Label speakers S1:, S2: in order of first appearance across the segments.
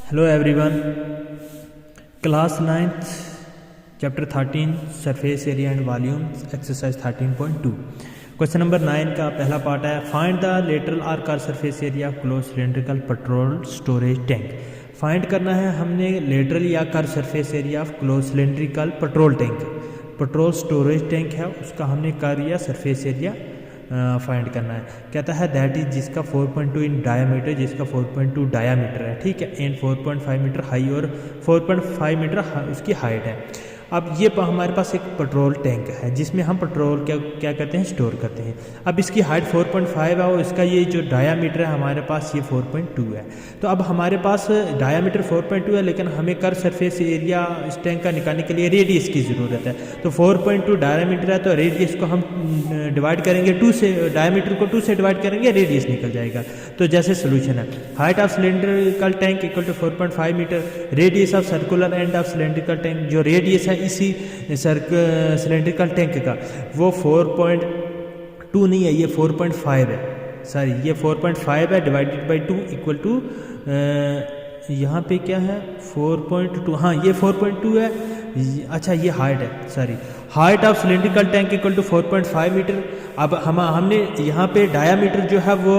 S1: Hello everyone, class 9th chapter 13 surface area and volume exercise 13.2 question number 9 का पहला part है find the lateral or curved surface area of closed cylindrical petrol storage tank. Find करना है हमने lateral या curved surface area of closed cylindrical petrol tank, petrol storage tank है उसका हमने कार या सरफेस एरिया फाइंड करना है। कहता है दैट इज जिसका 4.2 इन डायामीटर, जिसका 4.2 डायामीटर है, ठीक है, एंड 4.5 मीटर हाई और 4.5 मीटर उसकी हाइट है। अब ये हमारे पास एक पेट्रोल टैंक है जिसमें हम पेट्रोल क्या करते हैं, स्टोर करते हैं। अब इसकी हाइट 4.5 है और इसका ये जो डायामीटर है हमारे पास ये 4.2 है। तो अब हमारे पास डायामीटर 4.2 है लेकिन हमें कर सरफेस एरिया इस टैंक का निकालने के लिए रेडियस की ज़रूरत है। तो 4.2 डायामीटर है तो रेडियस को हम डिवाइड करेंगे 2 से, डायामीटर को 2 से डिवाइड करेंगे, रेडियस निकल जाएगा। तो जैसे सोल्यूशन है height of cylindrical tank equal to 4.5 metre, radius of circular end of cylindrical tank, जो रेडियस है इसी सिलेंड्रिकल टैंक का वो 4.2 नहीं है, ये 4.5 है, सॉरी ये 4.5 है डिवाइडेड बाई 2 इक्वल टू यहाँ पे क्या है 4.2, हाँ ये 4.2 है। अच्छा ये हाइट है, sorry height of cylindrical tank equal to 4.5 metre. अब हमने यहाँ पे डायामीटर जो है वो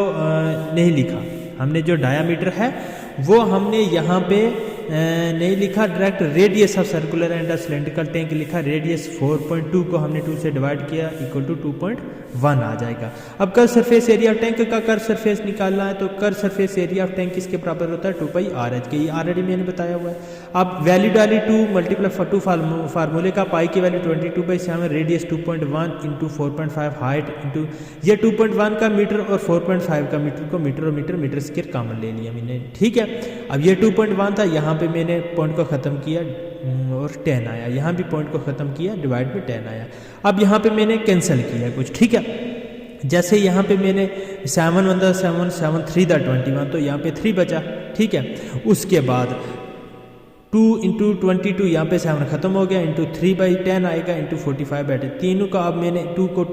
S1: नहीं लिखा, हमने जो डायामीटर है वो हमने यहाँ पे नहीं लिखा, direct radius of circular and cylindrical tank लिखा। रेडियस 4.2 को हमने 2 से डिवाइड किया इक्वल टू 2.1 आ जाएगा। अब curved surface area of tank का कर सरफेस निकालना है तो curved surface area of tank किसके बराबर होता है 2πr के, ये ऑलरेडी मैंने बताया हुआ है। अब वैल्यू डाली 2 मल्टीप्लाई 2 फार्मूले का, पाई की value 22/7, radius 2.1 into 4.5 height into ये 2.1 का मीटर और 4.5 का मीटर को मीटर और मीटर स्क्वायर कॉमन ले लिया मैंने, ठीक है। अब ये 2.1 था, यहाँ पे मैंने पॉइंट को ख़त्म किया और 10 आया, यहाँ भी पॉइंट को ख़त्म किया डिवाइड में 10 आया। अब यहाँ पे मैंने कैंसिल किया कुछ, ठीक है। जैसे यहाँ पे मैंने 7 1 7 7 3 21 तो यहाँ पे 3 बचा, ठीक है। उसके बाद 2 इंटू 22 यहाँ पे 7 खत्म हो गया, इंटू 3/10 आएगा, इंटू 45 बैठे तीनों का। अब मैंने 2 को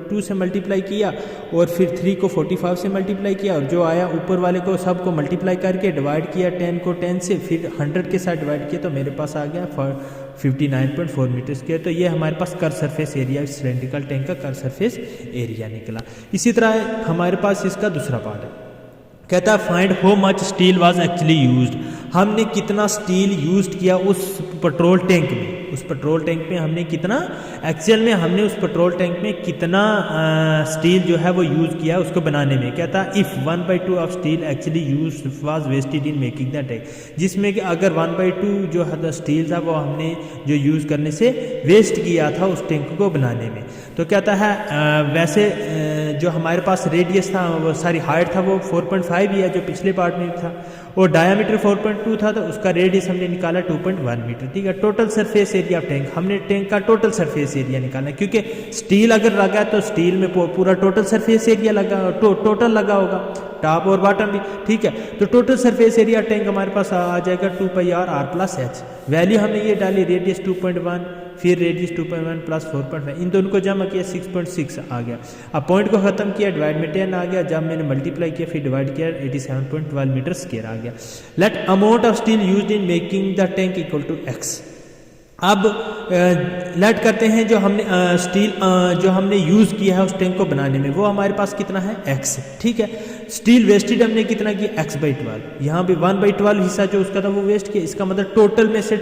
S1: 2 से मल्टीप्लाई किया और फिर 3 को 45 से मल्टीप्लाई किया और जो आया ऊपर वाले को सब को मल्टीप्लाई करके डिवाइड किया 10 को 10 से, फिर 100 के साथ डिवाइड किया तो मेरे पास आ गया 59.4 मीटर स्क्वायर। तो ये हमारे पास curved surface area cylindrical tank का कर सरफेस एरिया निकला। इसी तरह हमारे पास इसका दूसरा पार्ट है, कहता है find how much steel was actually used, हमने कितना स्टील यूज्ड किया उस पेट्रोल टैंक में, उस पेट्रोल टैंक में हमने कितना, एक्चुअल में हमने उस पेट्रोल टैंक में कितना स्टील जो है वो यूज़ किया उसको बनाने में। कहता है if 1/2 of steel actually use was wasted in making the tank, जिसमें कि अगर 1/2 जो है स्टील था वो हमने जो यूज़ करने से वेस्ट किया था उस टैंक को बनाने में। तो कहता है वैसे जो हमारे पास रेडियस था वो सारी हाइट था वो 4.5 ही है जो पिछले पार्ट में था, और डायामीटर 4.2 था तो उसका रेडियस हमने निकाला 2.1 मीटर, ठीक है। Total surface area of tank, हमने टैंक का टोटल सरफेस एरिया निकालना है क्योंकि स्टील अगर लगा है तो स्टील में पूरा टोटल सरफेस एरिया लगा, टोटल लगा होगा टॉप और बॉटम भी, ठीक है। तो टोटल सरफेस एरिया टैंक हमारे पास आ जाएगा 2πr+h। वैल्यू हमने ये डाली रेडियस 2.1 फिर रेडियस 2.1 प्लस 4.5, इन दोनों को जमा किया 6.6 आ गया। अब पॉइंट को ख़त्म किया डिवाइड में 10 आ गया, जब मैंने मल्टीप्लाई किया फिर डिवाइड किया 87.12 मीटर स्क्वायर आ गया। Let amount of steel used in making the tank equal to x। अब लेट करते हैं जो हमने स्टील जो हमने यूज़ किया है उस टैंक को बनाने में वो हमारे पास कितना है x, ठीक है। स्टील वेस्टेड हमने कितना किया x/12, यहाँ पे 1/12 हिस्सा जो उसका था वो वेस्ट किया, इसका मतलब टोटल में से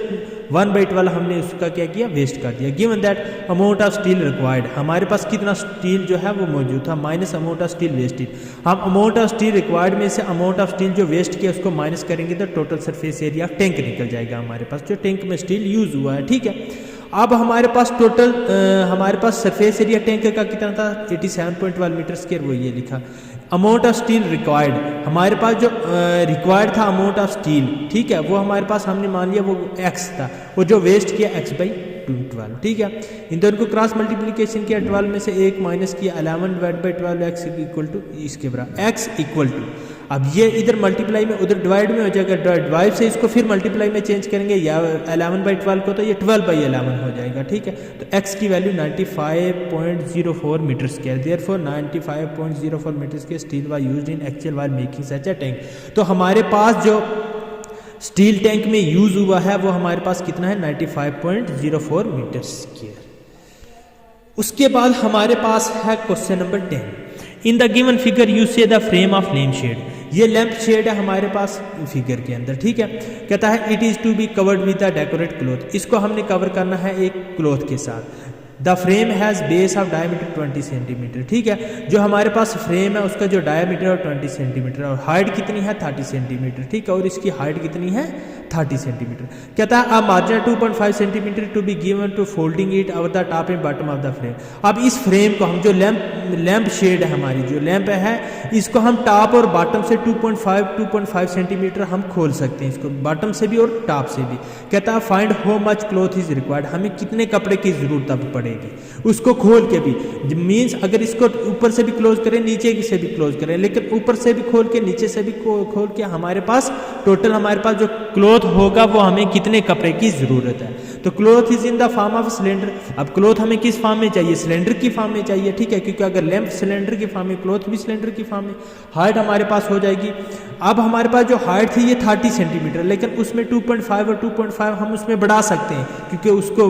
S1: 1/12 हमने उसका क्या किया, वेस्ट कर दिया। Given that amount of steel required, हमारे पास कितना स्टील जो है वो मौजूद था, minus amount of steel wasted. हम अमाउंट ऑफ स्टील रिक्वायर्ड में से अमाउंट ऑफ स्टील जो वेस्ट किया उसको माइनस करेंगे तो टोटल सरफेस एरिया टैंक निकल जाएगा हमारे पास जो टैंक में स्टील यूज हुआ है, ठीक है। अब हमारे पास टोटल हमारे पास सरफेस एरिया टैंक का कितना था 87.12 मीटर स्क्वायर, वो ये लिखा। अमाउंट ऑफ स्टील रिक्वायर्ड, हमारे पास जो रिक्वायर्ड था अमाउंट ऑफ स्टील, ठीक है, वो हमारे पास हमने मान लिया वो x था, वो जो वेस्ट किया x/12, ठीक है। इन दोनों को क्रॉस मल्टीप्लिकेशन किया, 12 में से 1 माइनस किया 11 divide by 12 x equal to इसके बराबर x इक्वल टू, अब ये इधर मल्टीप्लाई में उधर डिवाइड में हो जाएगा, डिवाइड से इसको फिर मल्टीप्लाई में चेंज करेंगे या 11/12 को तो ये 12/11 हो जाएगा, ठीक है। तो x की value 95.04 metre square, therefore 95.04 metre square steel was used in actual while making such a tank. तो हमारे पास जो स्टील टैंक में यूज हुआ है वो हमारे पास कितना है 95.04 मीटर स्क्वायर। उसके बाद हमारे पास है question number 10। In the given figure you see the frame of lamp shade. ये लैंप शेड है हमारे पास फिगर के अंदर, ठीक है। कहता है it is to be covered with a decorate cloth. इसको हमने कवर करना है एक क्लॉथ के साथ। The frame has base of diameter 20 centimetre, ठीक है। जो हमारे पास फ्रेम है उसका जो डायमीटर है 20 सेंटीमीटर और हाइट कितनी है 30 सेंटीमीटर, ठीक है। और इसकी हाइट कितनी है 30 सेंटीमीटर। कहता है अब margin 2.5 centimetre to be given to folding it over the top and bottom of the frame. अब इस फ्रेम को हम जो लैंप शेड है, हमारी जो लैंप है, इसको हम टॉप और बॉटम से 2.5 सेंटीमीटर हम खोल सकते हैं, इसको बॉटम से भी और टॉप से भी। कहता है find how much cloth is required. हमें कितने कपड़े की जरूरत अब पड़ेगी उसको खोल के भी। मीन्स अगर इसको ऊपर से भी क्लोज करें नीचे से भी क्लोज करें, लेकिन ऊपर से भी खोल के नीचे से भी खोल के हमारे पास टोटल हमारे पास जो क्लॉथ होगा वो हमें कितने कपड़े की जरूरत है। तो cloth is in the form of cylinder. अब क्लॉथ हमें किस फॉर्म में चाहिए, सिलेंडर की फॉर्म में चाहिए, ठीक है। क्योंकि अगर लैंप सिलेंडर की फॉर्म में, क्लॉथ भी सिलेंडर की फॉर्म में। हाइट हमारे पास हो जाएगी। अब हमारे पास जो हाइट थी ये 30 सेंटीमीटर, लेकिन उसमें 2.5 और 2.5 हम उसमें बढ़ा सकते हैं, क्योंकि उसको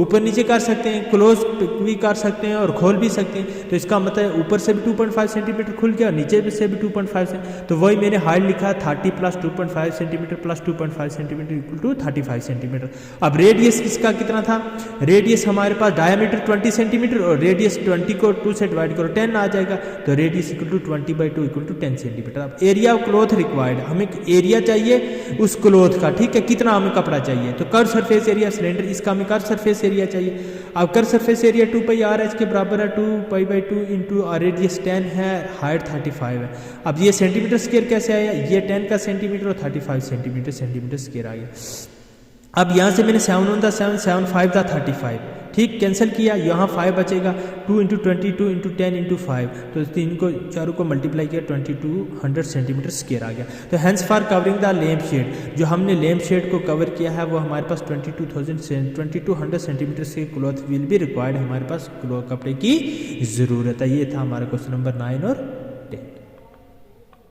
S1: ऊपर नीचे कर सकते हैं, क्लोज भी कर सकते हैं और खोल भी सकते हैं। तो इसका मतलब ऊपर से भी 2.5 सेंटीमीटर खुल गया, नीचे से भी 2.5 से। तो वही मैंने हाइट लिखा 30 plus 2.5 centimetre plus 2.5 centimetre equal to 35 centimetre. अब रेडियस इसका कितना था, रेडियस हमारे पास डायमीटर 20 सेंटीमीटर और रेडियस 20 को 2 से डिवाइड करो 10 आ जाएगा। तो radius equal to 20/2 equal to 10 centimetre. अब एरिया ऑफ क्लॉथ रिक्वायर्ड, हमें एरिया चाहिए उस क्लॉथ का, ठीक है, कितना हमें कपड़ा चाहिए। तो कर्व सरफेस एरिया सिलेंडर, इसका हमें कर्व सरफेस एरिया चाहिए। अब कर्व सरफेस एरिया 2πr के बराबर है 2π/2 इंटू रेडियस 10 है, हाइट 35 है। अब ये सेंटीमीटर स्क्वायर कैसे आया, ये 10 का सेंटीमीटर और 35 सेंटीमीटर स्क्वायर आ गया। अब यहाँ से मैंने 7 × 7 7 5 था 35, ठीक, कैंसिल किया, यहाँ 5 बचेगा। 2 × 22 × 10 × 5, तो तीन को चारों को मल्टीप्लाई किया 2200 सेंटीमीटर स्क्वायर आ गया। तो hence for covering the lamp shade, जो हमने लैंप शेड को कवर किया है वो हमारे पास 2200 सेंटीमीटर से क्लॉथ विल भी रिक्वायर्ड, हमारे पास कपड़े की ज़रूरत है। ये था हमारा क्वेश्चन नंबर 9 और